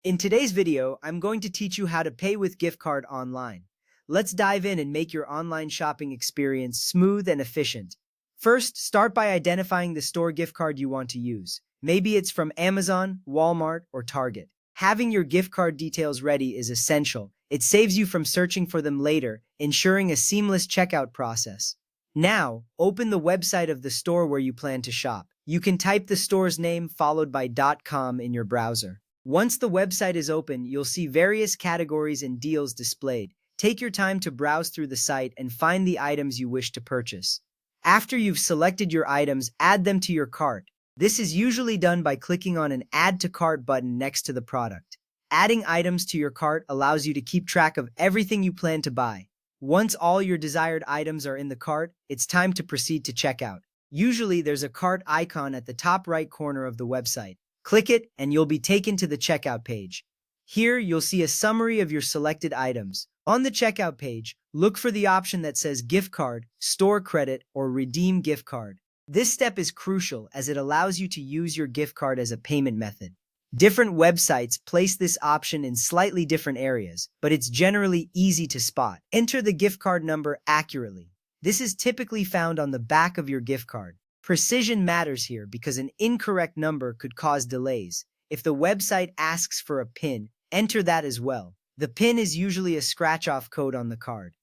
In today's video, I'm going to teach you how to pay with gift card online. Let's dive in and make your online shopping experience smooth and efficient. First, start by identifying the store gift card you want to use. Maybe it's from Amazon, Walmart, or Target. Having your gift card details ready is essential. It saves you from searching for them later, ensuring a seamless checkout process. Now, open the website of the store where you plan to shop. You can type the store's name followed by .com in your browser. Once the website is open, you'll see various categories and deals displayed. Take your time to browse through the site and find the items you wish to purchase. After you've selected your items, add them to your cart. This is usually done by clicking on an Add to Cart button next to the product. Adding items to your cart allows you to keep track of everything you plan to buy. Once all your desired items are in the cart, it's time to proceed to checkout. Usually, there's a cart icon at the top right corner of the website. Click it and you'll be taken to the checkout page. Here, you'll see a summary of your selected items. On the checkout page, look for the option that says Gift Card, Store Credit, or Redeem Gift Card. This step is crucial as it allows you to use your gift card as a payment method. Different websites place this option in slightly different areas, but it's generally easy to spot. Enter the gift card number accurately. This is typically found on the back of your gift card. Precision matters here because an incorrect number could cause delays. If the website asks for a PIN, enter that as well. The PIN is usually a scratch-off code on the card.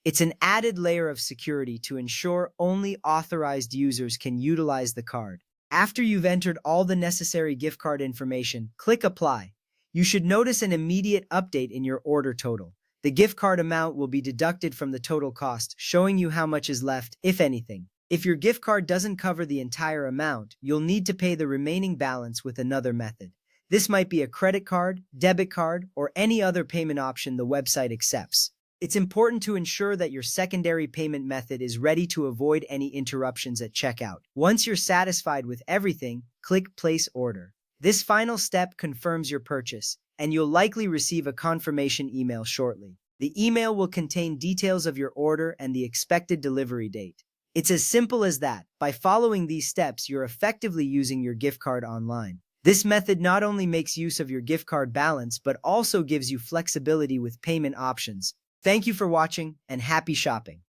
It's an added layer of security to ensure only authorized users can utilize the card. After you've entered all the necessary gift card information, click Apply. You should notice an immediate update in your order total. The gift card amount will be deducted from the total cost, showing you how much is left, if anything. If your gift card doesn't cover the entire amount, you'll need to pay the remaining balance with another method. This might be a credit card, debit card, or any other payment option the website accepts. It's important to ensure that your secondary payment method is ready to avoid any interruptions at checkout. Once you're satisfied with everything, click Place Order. This final step confirms your purchase, and you'll likely receive a confirmation email shortly. The email will contain details of your order and the expected delivery date. It's as simple as that. By following these steps, you're effectively using your gift card online. This method not only makes use of your gift card balance, but also gives you flexibility with payment options. Thank you for watching and happy shopping.